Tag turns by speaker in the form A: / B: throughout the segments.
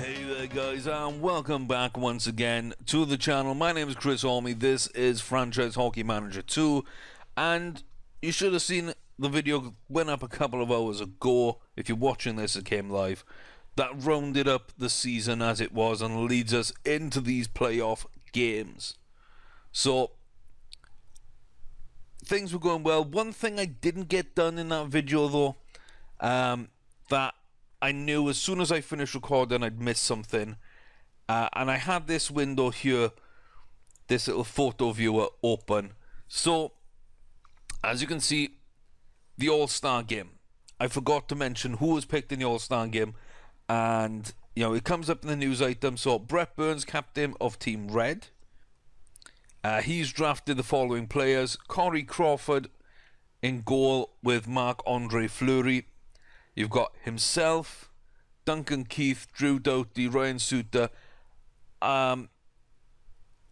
A: Hey there guys, and welcome back once again to the channel. My name is Chris Holme. This is Franchise Hockey Manager 2, and you should have seen the video went up a couple of hours ago. If you're watching this, it came live. That rounded up the season as it was and leads us into these playoff games. So things were going well. One thing I didn't get done in that video though, that I knew as soon as I finished recording I'd missed something, and I had this window here, this little photo viewer open. So as you can see, the All-Star game, I forgot to mention who was picked in the All-Star game, and you know, it comes up in the news item. So Brett Burns, captain of Team Red, he's drafted the following players: Corey Crawford in goal with Marc-Andre Fleury. You've got himself, Duncan Keith, Drew Doughty, Ryan Suter, Alex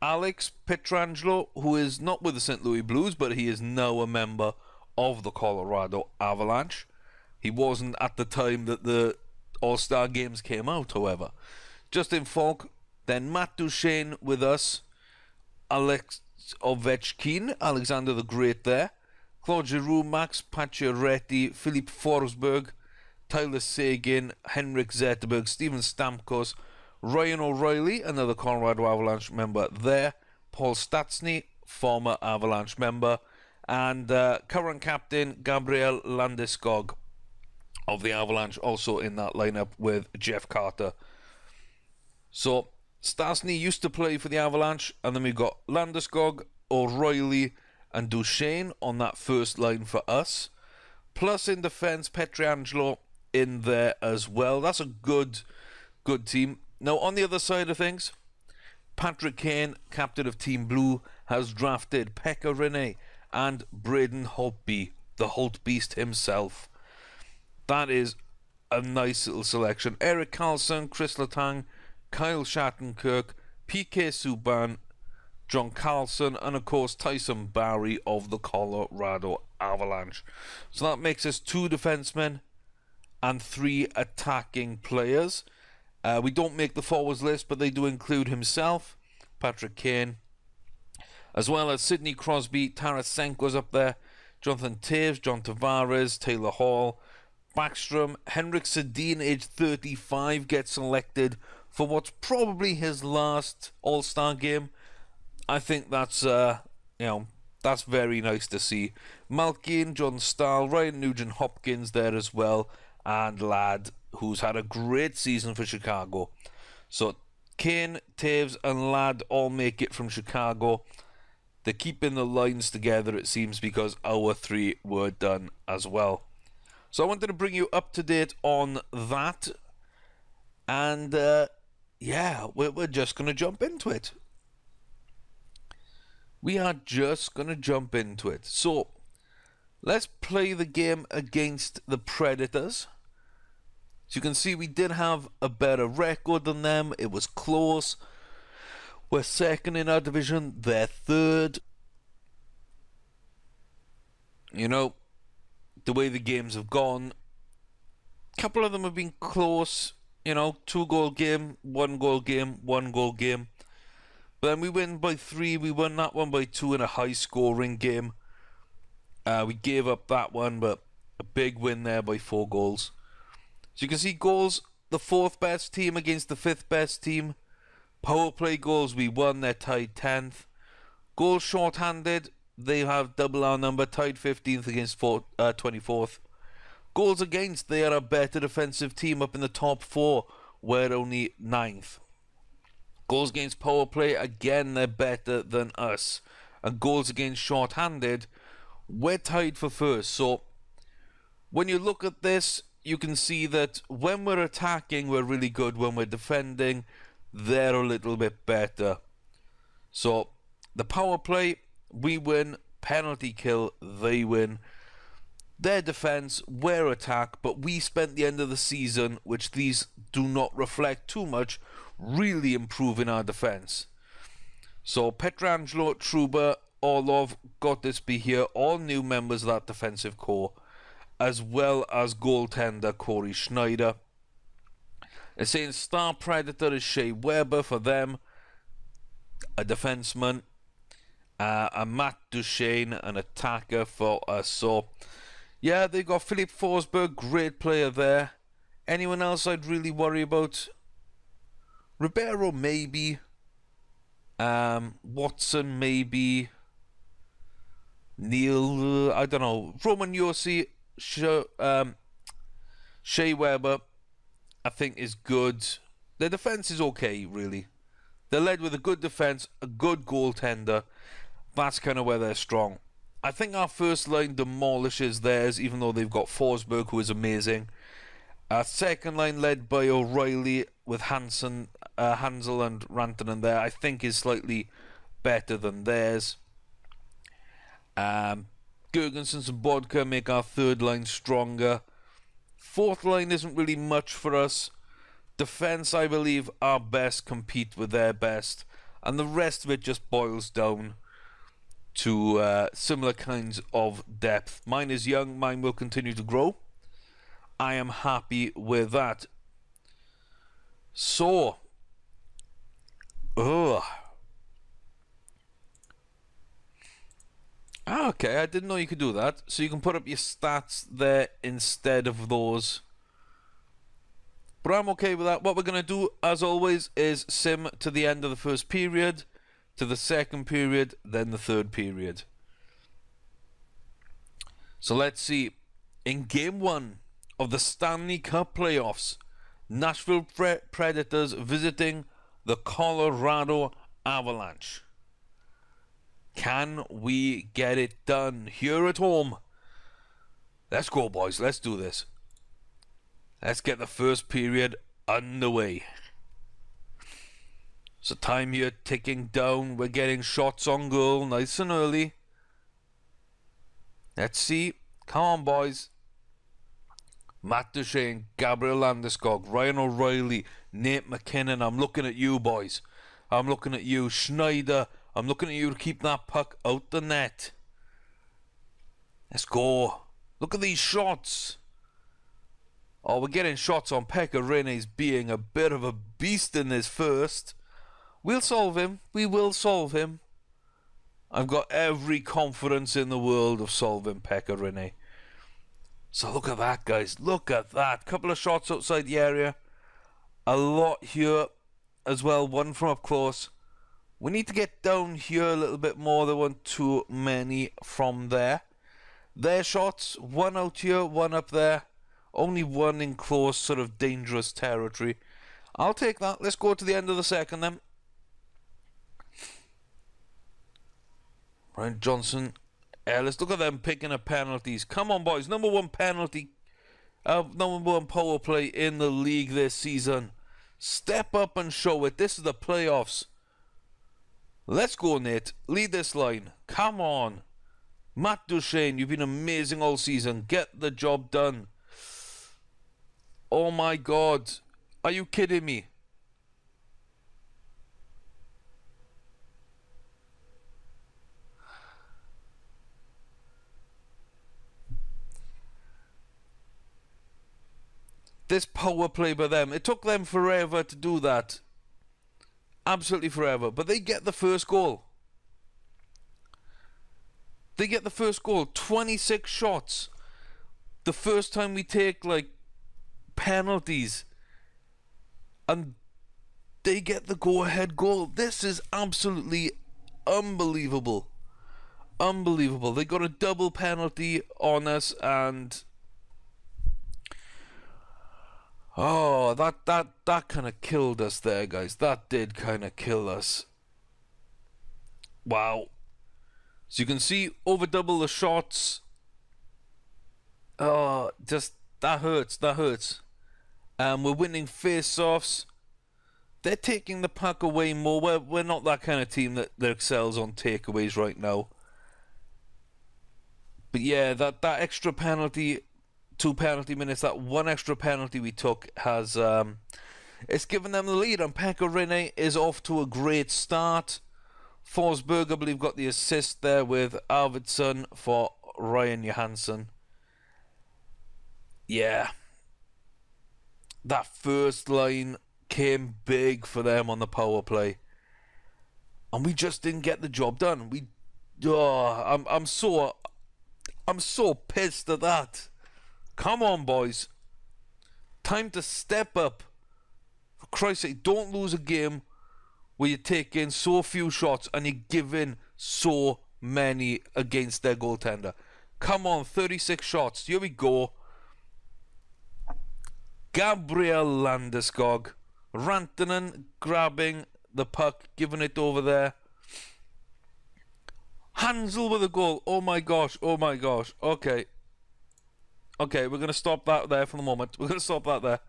A: Pietrangelo, who is not with the St. Louis Blues, but he is now a member of the Colorado Avalanche. He wasn't at the time that the All-Star Games came out, however. Justin Falk, then Matt Duchene with us, Alex Ovechkin, Alexander the Great there, Claude Giroux, Max Pacioretty, Philippe Forsberg, Tyler Seguin, Henrik Zetterberg, Steven Stamkos, Ryan O'Reilly, another Colorado Avalanche member there, Paul Stastny, former Avalanche member, and current captain Gabriel Landeskog of the Avalanche, also in that lineup with Jeff Carter. So Stastny used to play for the Avalanche, and then we got Landeskog, O'Reilly, and Duchene on that first line for us. Plus in defense, Pietrangelo in there as well. That's a good team. Now on the other side of things, Patrick Kane, captain of Team Blue, has drafted Pekka Rinne and Braden Holtby, the Holt Beast himself. That is a nice little selection. Eric Carlson, Chris Letang, Kyle Shattenkirk, PK Subban, John Carlson, and of course Tyson Barrie of the Colorado Avalanche. So that makes us 2 defensemen and 3 attacking players. We don't make the forwards list, but they do include himself, Patrick Kane, as well as Sidney Crosby, Tarasenko's up there, Jonathan Toews, John Tavares, Taylor Hall, Backstrom, Henrik Sedin, age 35, gets selected for what's probably his last All-Star game. I think that's that's very nice to see. Malkin, John Stahl, Ryan Nugent-Hopkins there as well, and Ladd, who's had a great season for Chicago. So Kane, Toews, and Ladd all make it from Chicago. They're keeping the lines together, it seems, because our 3 were done as well. So I wanted to bring you up to date on that, and yeah, we're just going to jump into it. We are just going to jump into it. So let's play the game against the Predators. So you can see we did have a better record than them. It was close. We're second in our division. They're third. You know, the way the games have gone, a couple of them have been close. You know, 2-goal game, 1-goal game, 1-goal game. But then we win by 3. We won that one by 2 in a high-scoring game. We gave up that one, but a big win there by 4 goals. So you can see goals, the 4th best team against the 5th best team. Power play goals, we won, they're tied 10th. Goals short-handed, they have double our number, tied 15th against 24th. Goals against, they are a better defensive team up in the top 4. We're only 9th. Goals against power play, again, they're better than us. And goals against short-handed, we're tied for 1st. So when you look at this, you can see that when we're attacking, we're really good. When we're defending, they're a little bit better. So the power play, we win. Penalty kill, they win. Their defense, we're attack, but we spent the end of the season, which these do not reflect too much, really improving our defense. So Pietrangelo, Trouba, Orlov, Gottisby here, all new members of that defensive core, as well as goaltender Corey Schneider. They're saying star Predator is Shea Weber for them, a defenseman, a Matt Duchesne, an attacker for us. So, yeah, they got Philip Forsberg, great player there. Anyone else I'd really worry about? Ribeiro, maybe. Watson, maybe. Neil, I don't know. Roman Josi, Shea Weber, I think is good. Their defense is okay, really. They're led with a good defense, a good goaltender. That's kind of where they're strong. I think our first line demolishes theirs, even though they've got Forsberg, who is amazing. Our second line, led by O'Reilly, with Hansel and Rantanen there, I think is slightly better than theirs. Gergensen and Bodka make our third line stronger. Fourth line isn't really much for us. Defense, I believe, our best compete with their best. And the rest of it just boils down to similar kinds of depth. Mine is young, mine will continue to grow. I am happy with that. So, okay, I didn't know you could do that. So you can put up your stats there instead of those. But I'm okay with that. What we're going to do, as always, is sim to the end of the first period, to the second period, then the third period. So let's see. In Game 1 of the Stanley Cup playoffs, Nashville Predators visiting the Colorado Avalanche. Can we get it done here at home? Let's go, boys. Let's do this. Let's get the first period underway. So time here ticking down. We're getting shots on goal nice and early. Let's see. Come on, boys. Matt Duchesne, Gabriel Landeskog, Ryan O'Reilly, Nate McKinnon. I'm looking at you, boys. I'm looking at you. Schneider, I'm looking at you to keep that puck out the net. Let's go. Look at these shots. Oh, we're getting shots on Pekka Rinne's being a bit of a beast in this first. We'll solve him. We will solve him. I've got every confidence in the world of solving Pekka Rinne. So look at that, guys. Look at that. Couple of shots outside the area. A lot here as well. One from up close. We need to get down here a little bit more. There weren't too many from there. Their shots. One out here, one up there. Only one in close, sort of dangerous territory. I'll take that. Let's go to the end of the second then. Ryan Johnson, Ellis, look at them picking up penalties. Come on, boys. Number one penalty, number one power play in the league this season. Step up and show it. This is the playoffs. Let's go, Nate. Lead this line. Come on. Matt Duchesne, you've been amazing all season. Get the job done. Oh my God. Are you kidding me? This power play by them. It took them forever to do that. Absolutely forever. But they get the first goal. They get the first goal. 26 shots. The first time we take, like, penalties. And they get the go-ahead goal. This is absolutely unbelievable. Unbelievable. They got a double penalty on us and... oh, that kind of killed us there, guys. That did kind of kill us. Wow. So you can see, over double the shots. Oh, just, that hurts, that hurts. We're winning face-offs. They're taking the puck away more. We're not that kind of team that excels on takeaways right now. But yeah, that extra penalty... 2 penalty minutes, that one extra penalty we took has it's given them the lead, and Pekka Rinne is off to a great start. Forsberg, I believe, got the assist there with Arvidsson for Ryan Johansson. Yeah. that first line came big for them on the power play, and we just didn't get the job done. I'm so pissed at that. Come on, boys. Time to step up. For Christ's sake, don't lose a game where you take in so few shots and you give in so many against their goaltender. Come on, 36 shots. Here we go. Gabriel Landeskog. Rantanen grabbing the puck, giving it over there. Hansel with a goal. Oh my gosh, oh my gosh. Okay. Okay, we're going to stop that there for the moment. We're going to stop that there.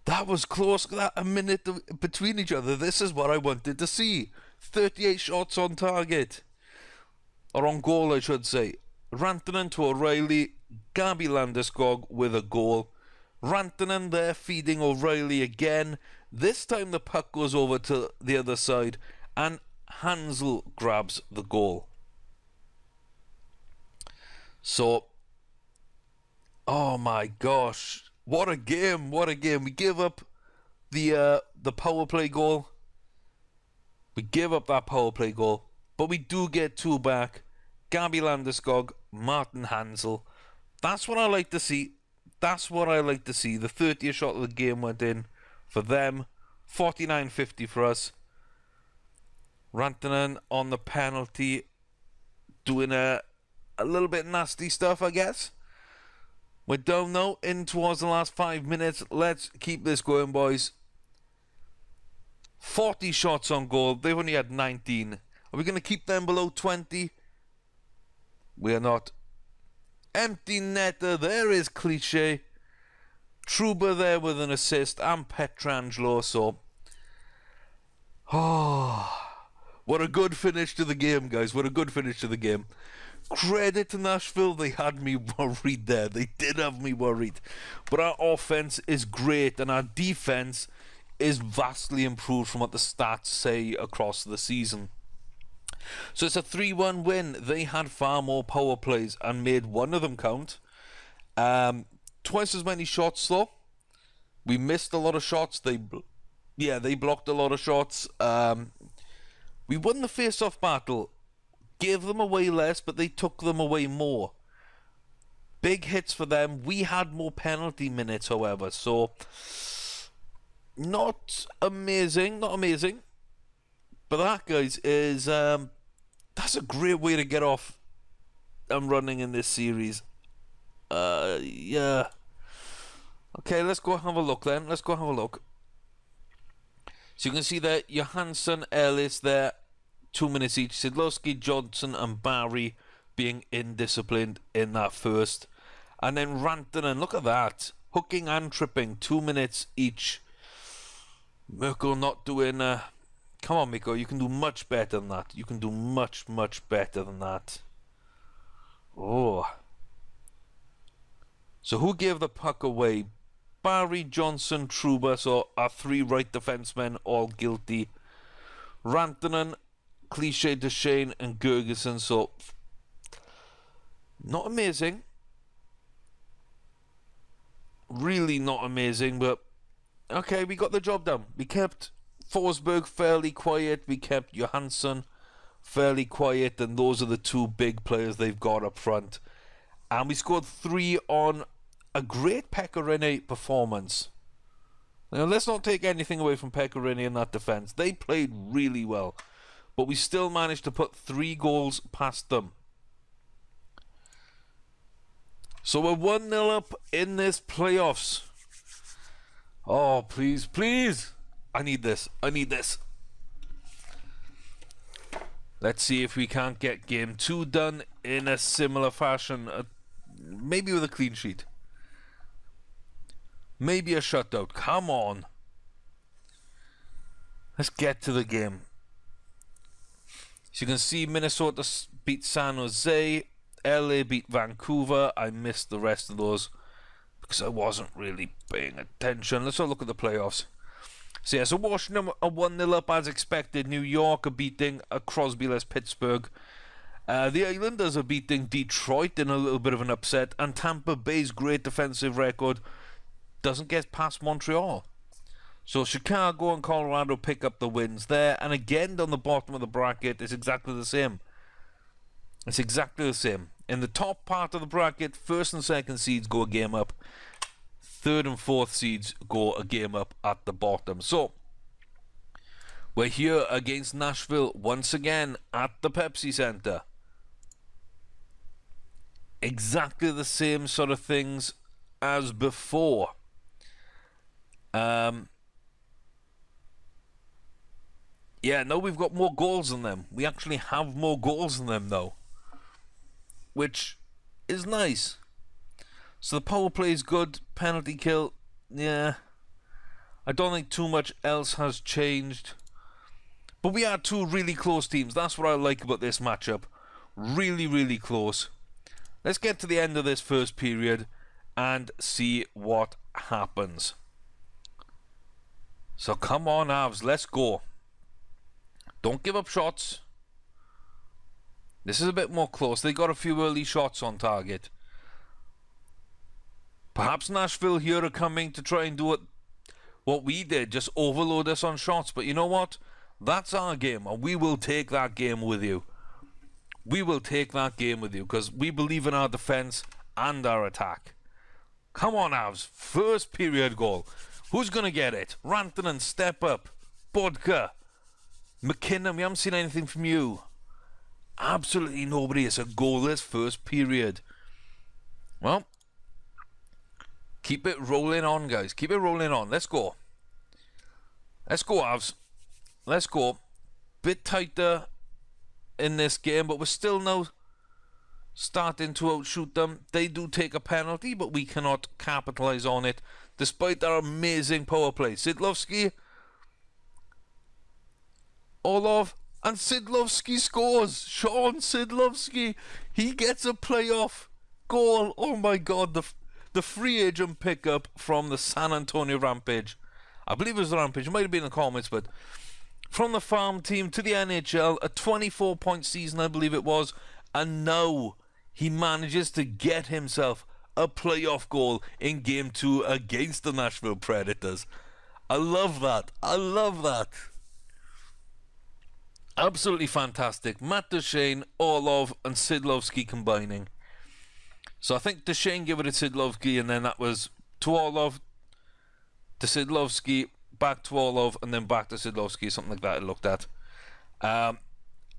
A: That was close. That a minute between each other. This is what I wanted to see. 38 shots on target. Or on goal, I should say. Rantanen to O'Reilly. Gabi Landeskog with a goal. Rantanen there feeding O'Reilly again. This time the puck goes over to the other side. And Hansel grabs the goal. So, oh my gosh, what a game, what a game. We give up the power play goal. We give up that power play goal, but we do get two back. Gabi Landeskog, Martin Hansel. That's what I like to see. That's what I like to see. The 30th shot of the game went in for them. 49-50 for us. Rantanen on the penalty, doing a little bit nasty stuff, I guess. We're down now, in towards the last 5 minutes. Let's keep this going, boys. 40 shots on goal. They've only had 19. Are we going to keep them below 20? We are not. Empty netter. There is Cliche. Trouba there with an assist. And Pietrangelo. So, what a good finish to the game, guys. What a good finish to the game. Credit to Nashville. They had me worried there. They did have me worried. But our offense is great, and our defense is vastly improved from what the stats say across the season. So it's a 3-1 win. They had far more power plays and made one of them count. Twice as many shots, though. We missed a lot of shots. They blocked a lot of shots. We won the face-off battle. Gave them away less, but they took them away more. Big hits for them. We had more penalty minutes, however. So, not amazing. Not amazing. But that, guys, is... that's a great way to get off and running in this series. Yeah. Okay, let's go have a look then. Let's go have a look. So you can see that Johansson, Ellis there, 2 minutes each. Sidlowski, Johnson and Barry being indisciplined in that first. And then Rantanen, look at that. Hooking and tripping, 2 minutes each. Mirko not doing... come on, Mirko, you can do much better than that. You can do much, much better than that. Oh. So who gave the puck away? Barry, Johnson, Trouba, so our three right defensemen all guilty. Rantanen, Cliche, Duchesne and Gergensen, so not amazing. Really not amazing, but okay, we got the job done. We kept Forsberg fairly quiet, we kept Johansson fairly quiet, and those are the two big players they've got up front. And we scored 3 on a great Pecorine performance. Now, let's not take anything away from Pecorine in that defense. They played really well, but we still managed to put 3 goals past them. So we're 1-0 up in this playoffs. Oh, please, please. I need this. I need this. Let's see if we can't get game 2 done in a similar fashion. Maybe with a clean sheet. Maybe a shutout. Come on. Let's get to the game. So you can see Minnesota beat San Jose. LA beat Vancouver. I missed the rest of those because I wasn't really paying attention. Let's have a look at the playoffs. So yeah, so Washington are 1-0 up as expected. New York are beating a Crosby-less Pittsburgh. The Islanders are beating Detroit in a little bit of an upset. And Tampa Bay's great defensive record doesn't get past Montreal. So Chicago and Colorado pick up the wins there. And again, down the bottom of the bracket, it's exactly the same. It's exactly the same. In the top part of the bracket, first and second seeds go a game up. Third and fourth seeds go a game up at the bottom. So, we're here against Nashville once again at the Pepsi Center. Exactly the same sort of things as before. Yeah, now we've got more goals than them. We actually have more goals than them now, which is nice. So the power play is good. Penalty kill, yeah. I don't think too much else has changed. But we are two really close teams. That's what I like about this matchup. Really, really close. Let's get to the end of this first period and see what happens. So come on, Avs, let's go. Don't give up shots. This is a bit more close. They got a few early shots on target. Perhaps Nashville here are coming to try and do what we did, just overload us on shots. But you know what? That's our game, and we will take that game with you. We will take that game with you because we believe in our defense and our attack. Come on, Avs. First period goal. Who's going to get it? Rantanen, step up. Bodka. McKinnon, we haven't seen anything from you. Absolutely nobody. It's a goalless first period. Well, keep it rolling on, guys. Keep it rolling on. Let's go. Let's go, Avs. Let's go. Bit tighter in this game, but we're still now starting to outshoot them. They do take a penalty, but we cannot capitalize on it, despite our amazing power play. Sidlovsky, Orlov, and Sidlovsky scores. Sean Sidlovsky, he gets a playoff goal. Oh my God, the free agent pickup from the San Antonio Rampage. I believe it was the Rampage. It might have been in the comments, but from the farm team to the NHL, a 24-point season, I believe it was, and now he manages to get himself a playoff goal in Game 2 against the Nashville Predators. I love that. I love that. Absolutely fantastic. Matt Duchene, Orlov, and Sidlovsky combining. So I think Duchene gave it to Sidlovsky, and then that was to Orlov, to Sidlovsky, back to Orlov, and then back to Sidlovsky, something like that I looked at.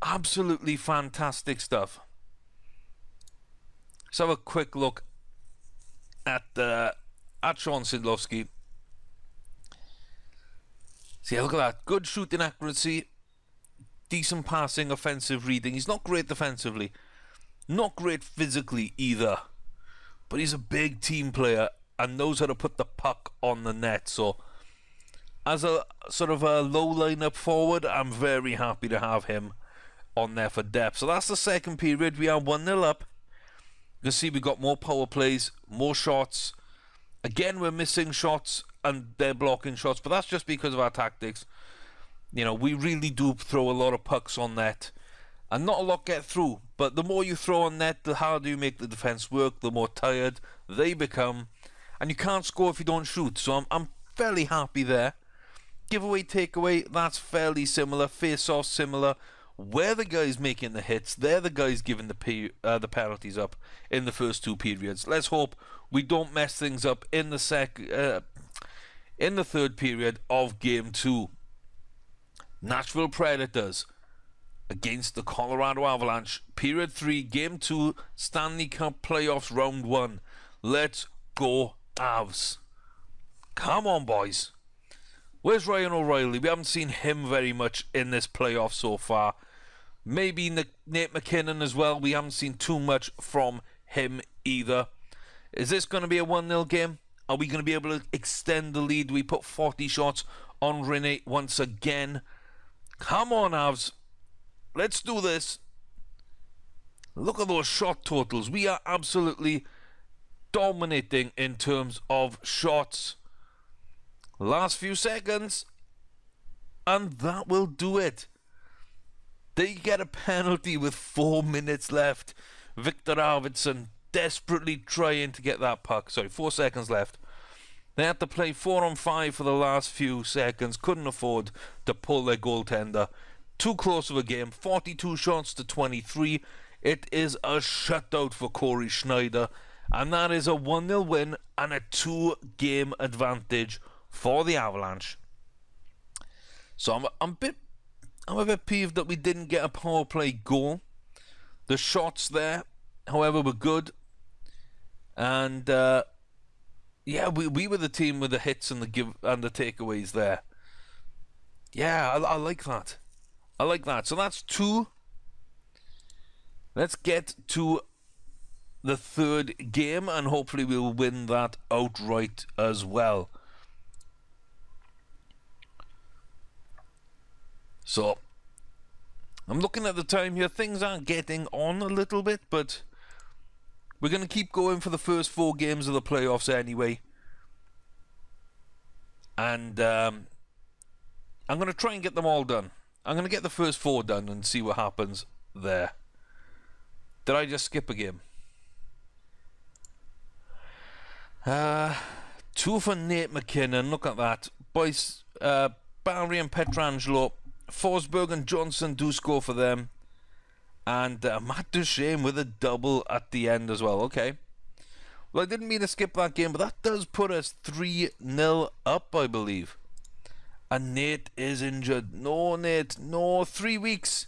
A: Absolutely fantastic stuff. Let's have a quick look at Sean Sidlovsky. See, look at that. Good shooting accuracy. Decent passing, offensive reading. He's not great defensively. Not great physically either. But he's a big team player and knows how to put the puck on the net. So, as a sort of a low lineup forward, I'm very happy to have him on there for depth. So that's the second period. We are 1-0 up. You can see we got more power plays, more shots. Again, we're missing shots and they're blocking shots, but that's just because of our tactics. You know, we really do throw a lot of pucks on net and not a lot get through. But the more you throw on net, the harder you make the defense work, the more tired they become. And you can't score if you don't shoot. So I'm fairly happy there. Giveaway, takeaway, that's fairly similar. Face-off, similar. We're the guys making the hits. They're the guys giving the penalties up in the first two periods. Let's hope we don't mess things up in the third period of Game 2. Nashville Predators against the Colorado Avalanche. Period 3, Game 2, Stanley Cup Playoffs Round 1. Let's go, Avs. Come on, boys. Where's Ryan O'Reilly? We haven't seen him very much in this playoff so far. Maybe Nate McKinnon as well. We haven't seen too much from him either. Is this going to be a 1-0 game? Are we going to be able to extend the lead? We put 40 shots on Rinne once again. Come on, Avs. Let's do this. Look at those shot totals. We are absolutely dominating in terms of shots. Last few seconds. And that will do it. They get a penalty with 4 minutes left. Victor Arvidsson desperately trying to get that puck. Sorry, 4 seconds left. They had to play 4-on-5 for the last few seconds. Couldn't afford to pull their goaltender. Too close of a game. 42 shots to 23. It is a shutout for Corey Schneider. And that is a 1-0 win and a 2-game advantage for the Avalanche. So I'm a bit peeved that we didn't get a power play goal. The shots there, however, were good. And yeah, we were the team with the hits and the takeaways there. Yeah, I like that. I like that. So that's 2. Let's get to the 3rd game, and hopefully we'll win that outright as well. So, I'm looking at the time here. Things aren't getting on a little bit, but we're going to keep going for the first 4 games of the playoffs anyway. And I'm going to try and get them all done. I'm going to get the first 4 done and see what happens there. Did I just skip a game? 2 for Nate McKinnon. Look at that. Boys, Barry and Petrangelo, Forsberg and Johnson do score for them. And Matt Duchene with a double at the end as well. Okay. Well, I didn't mean to skip that game, but that does put us 3-0 up, I believe. And Nate is injured. No, Nate. No, 3 weeks.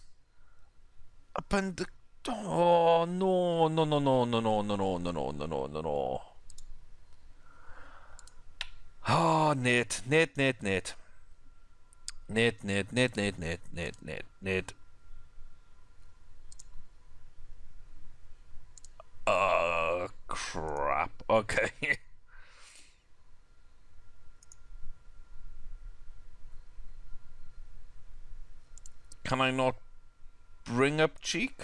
A: Up and... Oh, no, no, no, no, no, no, no, no, no, no, no, no, no, no. Oh, Nate. Nate, Nate, Nate. Nate, Nate, Nate, Nate, Nate, Nate, Nate, Nate. Crap. Okay. Can I not bring up Cheek?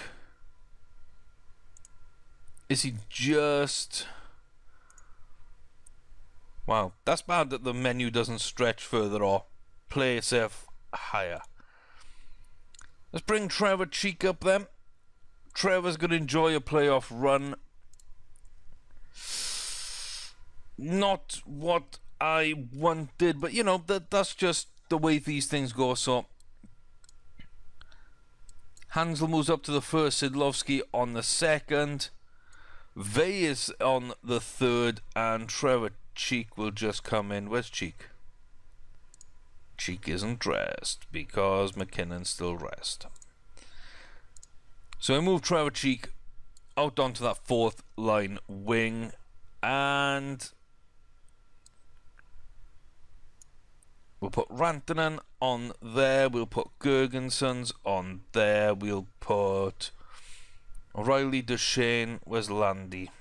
A: Is he just... Wow, that's bad that the menu doesn't stretch further or play safe higher. Let's bring Trevor Cheek up then. Trevor's going to enjoy a playoff run. Not what I wanted, but you know, that's just the way these things go. So Hansel moves up to the first, Sidlovsky on the second, Vey is on the third, and Trevor Cheek will just come in. Where's Cheek? Cheek isn't dressed because McKinnon's still rest. So I move Trevor Cheek out onto that 4th line wing, and we'll put Rantanen on there. We'll put Gergensons on there. We'll put O'Reilly, Duchene. Where's Landy?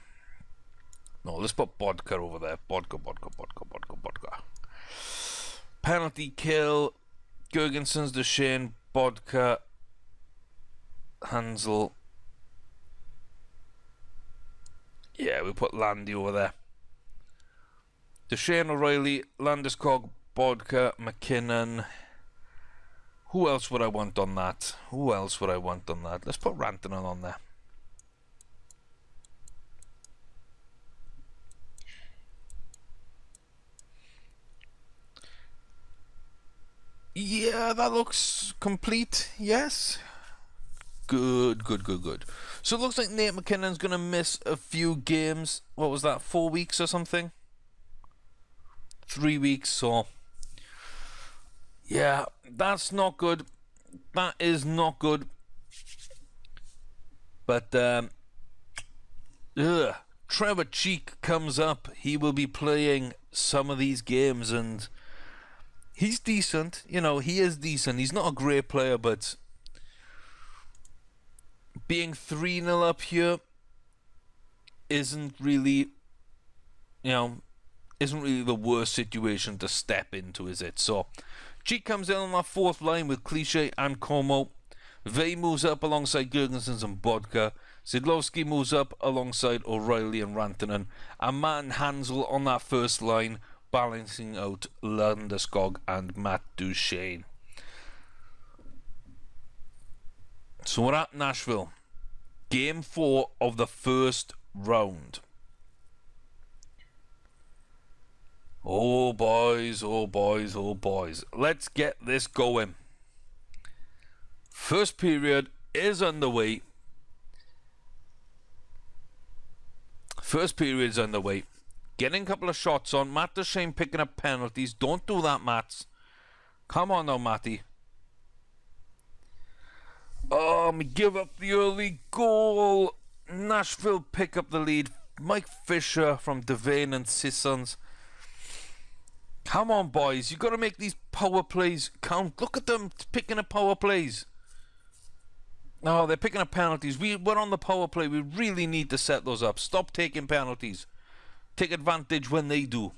A: No, let's put Bodka over there. Bodka. Penalty kill. Gergensons, Duchene, Bodka, Hansel. Yeah, we'll put Landy over there. Duchene, O'Reilly, Landeskog, Bodka, McKinnon. Who else would I want on that? Let's put Rantanen on there. Yeah, that looks complete. Yes. Good. So it looks like Nate McKinnon's going to miss a few games. What was that, 4 weeks or something? 3 weeks, so... Yeah, that's not good. That is not good. But, Trevor Cheek comes up. He will be playing some of these games, and he's decent. You know, he is decent. He's not a great player, but being 3-0 up here isn't really, isn't really the worst situation to step into, is it? So, Cheek comes in on that 4th line with Cliche and Como. Vey moves up alongside Gergensons and Bodka. Sidlovsky moves up alongside O'Reilly and Rantanen. And Matt and Hansel on that 1st line, balancing out Landeskog and Matt Duchene. So we're at Nashville. Game 4 of the 1st round. Oh boys, oh boys, oh boys. Let's get this going. First period is underway. First period is underway. Getting a couple of shots on. Matt Duchene picking up penalties. Don't do that, Matt. Come on now, Matty. Oh, we give up the early goal. Nashville pick up the lead. Mike Fisher from Devane and Sissons. Come on, boys. You've got to make these power plays count. Look at them picking up power plays. Oh, they're picking up penalties. We're on the power play. We really need to set those up. Stop taking penalties. Take advantage when they do.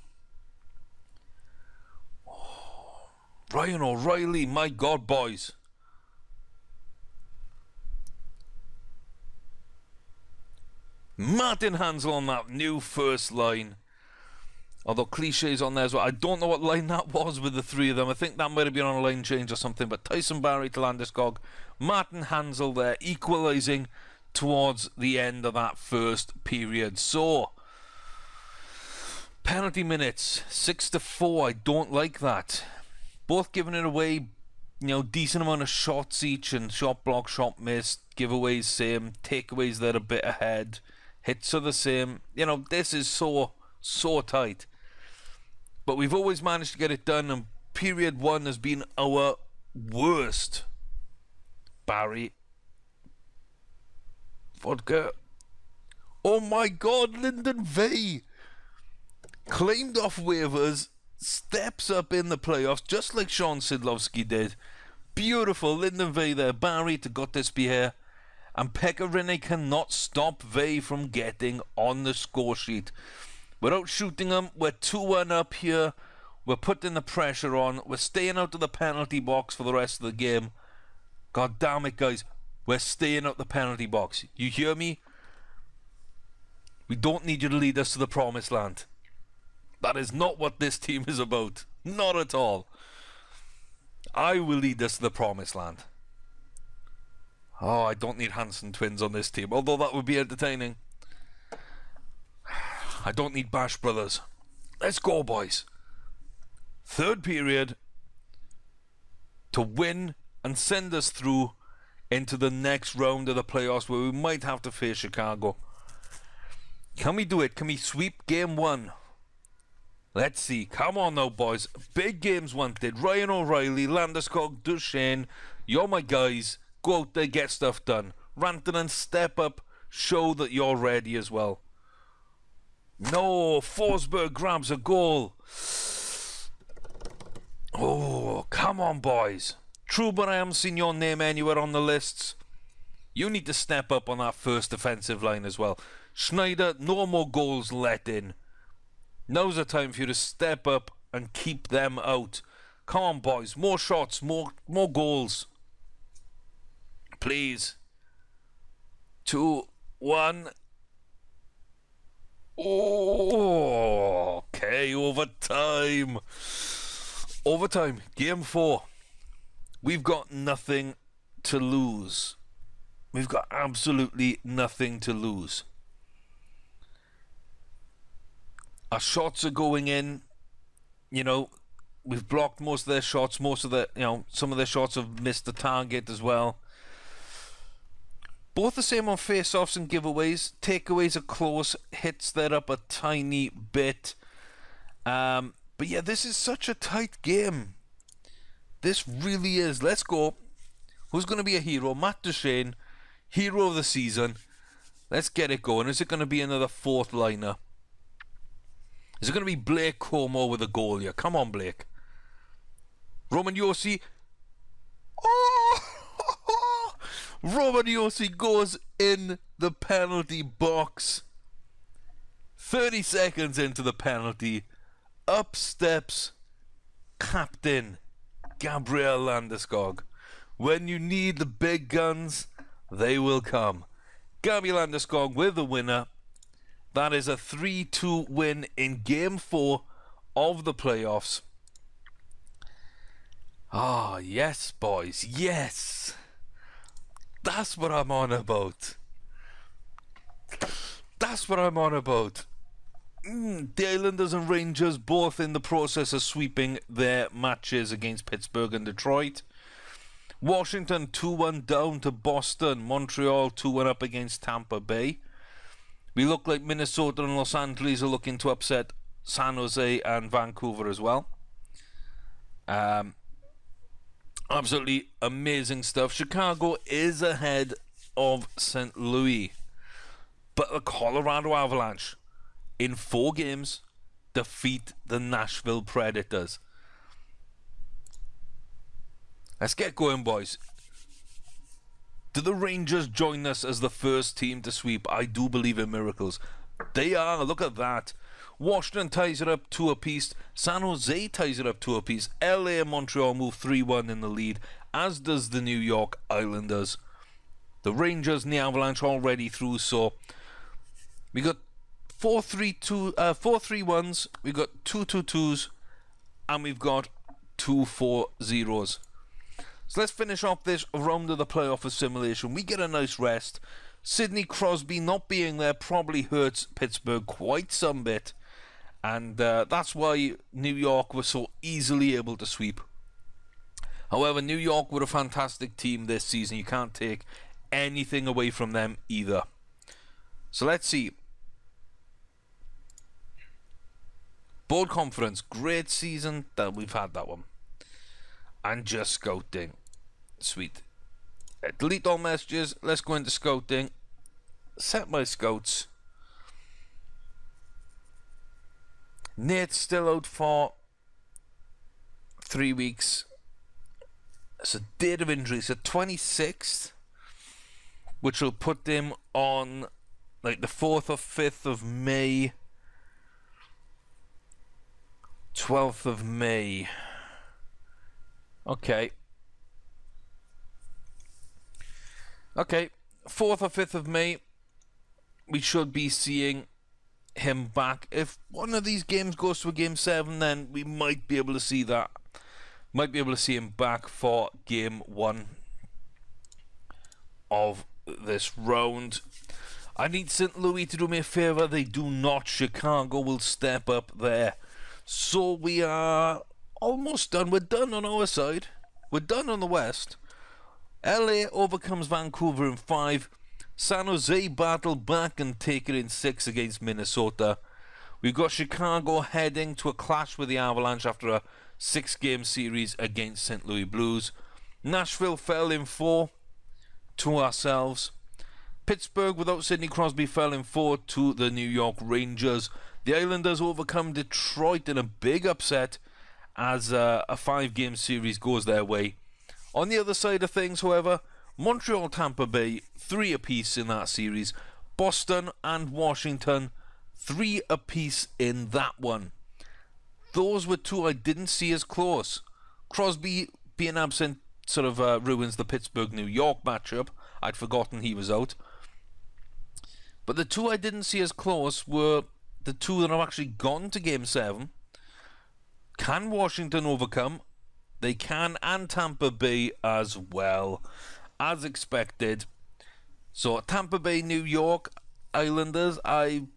A: Oh, Ryan O'Reilly, my God, boys. Martin Hansel on that new first line. Although Cliche's on there as well. I don't know what line that was with the three of them. I think that might have been on a line change or something. But Tyson Barry to Landeskog. Martin Hansel there, equalising towards the end of that first period. So, penalty minutes, 6-4. I don't like that. Both giving it away, you know, decent amount of shots each, and shot block, shot miss, giveaways same, takeaways they're a bit ahead, hits are the same. You know, this is so tight. But we've always managed to get it done, and period one has been our worst. Barry. Vodka. Oh my God, Lyndon Vey claimed off waivers, steps up in the playoffs just like Sean Sidlowski did. Beautiful, Lyndon Vey there. Barry to Gottisbehere, and Pekka Rinne cannot stop Vey from getting on the score sheet. Without shooting them, we're 2-1 up here. We're putting the pressure on. We're staying out of the penalty box for the rest of the game. God damn it, guys. We're staying out the penalty box. You hear me? We don't need you to lead us to the promised land. That is not what this team is about. Not at all. I will lead us to the promised land. Oh, I don't need Hanson twins on this team, although that would be entertaining. I don't need Bash brothers. Let's go, boys. Third period to win and send us through into the next round of the playoffs, where we might have to face Chicago. Can we do it? Can we sweep game one? Let's see. Come on now, boys. Big games wanted. Ryan O'Reilly, Landeskog, Duchene. You're my guys. Go out there, get stuff done. Rantanen, step up. Show that you're ready as well. No, Forsberg grabs a goal. Oh, come on, boys. Truber, I haven't seen your name anywhere on the lists. You need to step up on that first defensive line as well. Schneider, no more goals let in. Now's the time for you to step up and keep them out. Come on, boys. More shots, more goals. Please. 2, 1. Oh, okay, overtime. Overtime, game 4. We've got nothing to lose. We've got absolutely nothing to lose. Our shots are going in. You know, we've blocked most of their shots. Most of the, you know, some of their shots have missed the target as well. Both the same on face-offs and giveaways. Takeaways are close. Hits they're up a tiny bit. But yeah, this is such a tight game. This really is. Let's go. Who's going to be a hero? Matt Duchene, hero of the season. Let's get it going. Is it going to be another fourth liner? Is it going to be Blake Como with a goal here? Come on, Blake. Roman Josi. Oh! Roman Josi goes in the penalty box. 30 seconds into the penalty. Up steps Captain Gabriel Landeskog. When you need the big guns, they will come. Gabriel Landeskog with the winner. That is a 3-2 win in Game 4 of the playoffs. Ah, yes, boys. Yes. That's what I'm on about. That's what I'm on about. The Islanders and Rangers both in the process of sweeping their matches against Pittsburgh and Detroit. Washington 2-1 down to Boston. Montreal 2-1 up against Tampa Bay. We look like Minnesota and Los Angeles are looking to upset San Jose and Vancouver as well. Absolutely amazing stuff. Chicago is ahead of St. Louis. But the Colorado Avalanche, in 4 games, defeat the Nashville Predators. Let's get going, boys. Do the Rangers join us as the first team to sweep? I do believe in miracles. They are. Look at that. Washington ties it up 2 apiece. San Jose ties it up 2 apiece. LA and Montreal move 3-1 in the lead, as does the New York Islanders. The Rangers and the Avalanche already through, so we got 4-3-1s, we got 2-2-2s, and we've got 2-4-0s. So let's finish off this round of the playoff assimilation. We get a nice rest. Sidney Crosby not being there probably hurts Pittsburgh quite some bit, and that's why New York was so easily able to sweep. However, New York were a fantastic team this season. You can't take anything away from them either. So let's see. Board conference, great season. That we've had that one. And just scouting. Sweet. Delete all messages. Let's go into scouting. Set my scouts. Nate's still out for 3 weeks. It's a date of injury. It's the 26th, which will put him on like the 4th or 5th of May. 12th of May. Okay. Okay. 4th or 5th of May. We should be seeing him back. If one of these games goes to a game 7, then we might be able to see that. Might be able to see him back for game 1 of this round. I need St. Louis to do me a favour. They do not. Chicago will step up there. So we are almost done. We're done on our side. We're done on the West. LA overcomes Vancouver in 5. San Jose battle back and take it in 6 against Minnesota. We've got Chicago heading to a clash with the Avalanche after a 6-game series against St. Louis Blues. Nashville fell in 4 to ourselves. Pittsburgh, without Sidney Crosby, fell in 4 to the New York Rangers. The Islanders overcome Detroit in a big upset as a 5-game series goes their way. On the other side of things, however, Montreal, Tampa Bay, 3 apiece in that series. Boston and Washington, 3 apiece in that one. Those were 2 I didn't see as close. Crosby being absent sort of ruins the Pittsburgh-New York matchup. I'd forgotten he was out. But the 2 I didn't see as close were the 2 that have actually gone to Game 7. Can Washington overcome? They can, and Tampa Bay as well, as expected. So Tampa Bay, New York, Islanders, I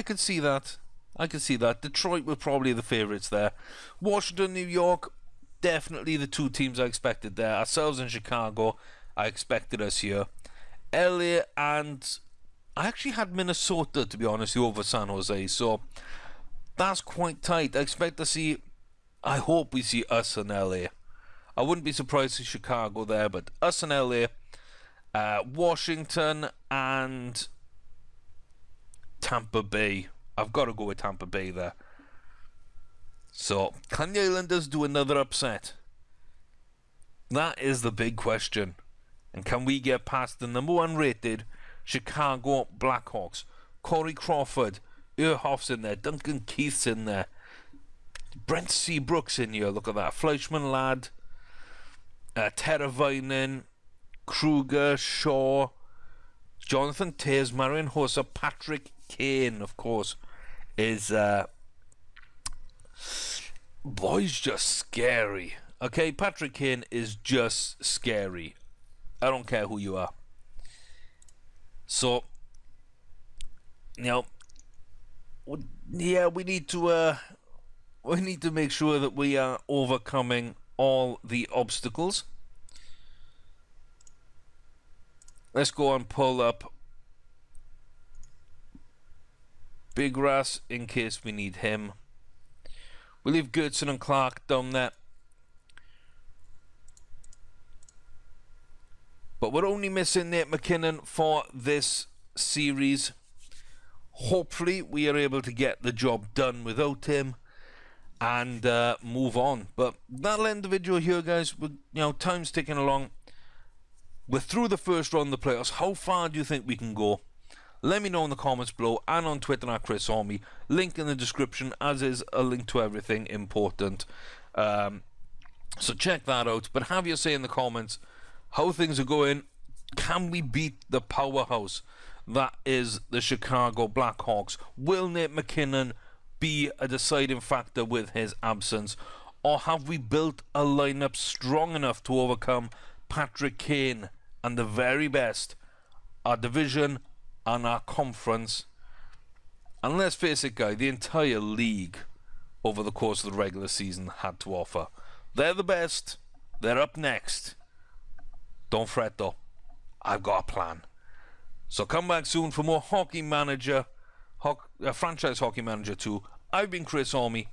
A: could see that. I could see that. Detroit were probably the favourites there. Washington, New York, definitely the 2 teams I expected there. Ourselves in Chicago, I expected us here. LA and I actually had Minnesota, to be honest, over San Jose. So that's quite tight. I expect to see, I hope we see us in LA. I wouldn't be surprised to see Chicago there, but us in LA, Washington and Tampa Bay. I've got to go with Tampa Bay there. So, can the Islanders do another upset? That is the big question. And can we get past the #1 rated Chicago Blackhawks? Corey Crawford, Earhoff's in there, Duncan Keith's in there, Brent Seabrook's in here, look at that, Fleischmann Ladd, Teravainen, Kruger, Shaw, Jonathan Toews, Marian Hossa, Patrick Kane, of course, is boy's just scary. Okay, Patrick Kane is just scary. I don't care who you are. So, you know, yeah, we need to make sure that we are overcoming all the obstacles. Let's go and pull up Big Rass in case we need him. We'll leave Gertson and Clark down there. But we're only missing Nate McKinnon for this series. Hopefully we are able to get the job done without him and move on. But that'll end the video here, guys. Time's ticking along. We're through the first round of the playoffs. How far do you think we can go? Let me know in the comments below and on Twitter at Chris Army. Link in the description, as is a link to everything important. So check that out. But have your say in the comments how things are going. Can we beat the powerhouse that is the Chicago Blackhawks? Will Nate McKinnon be a deciding factor with his absence? Or have we built a lineup strong enough to overcome Patrick Kane and the very best our division and our conference? And let's face it, guys, the entire league over the course of the regular season had to offer. They're the best. They're up next. Don't fret though, I've got a plan. So come back soon for more Hockey Manager, Franchise Hockey Manager 2. I've been Chris Army.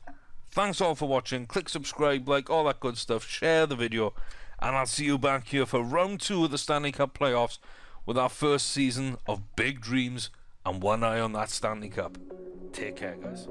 A: Thanks all for watching. Click subscribe, like, all that good stuff. Share the video. And I'll see you back here for round 2 of the Stanley Cup playoffs with our first season of big dreams and one eye on that Stanley Cup. Take care, guys.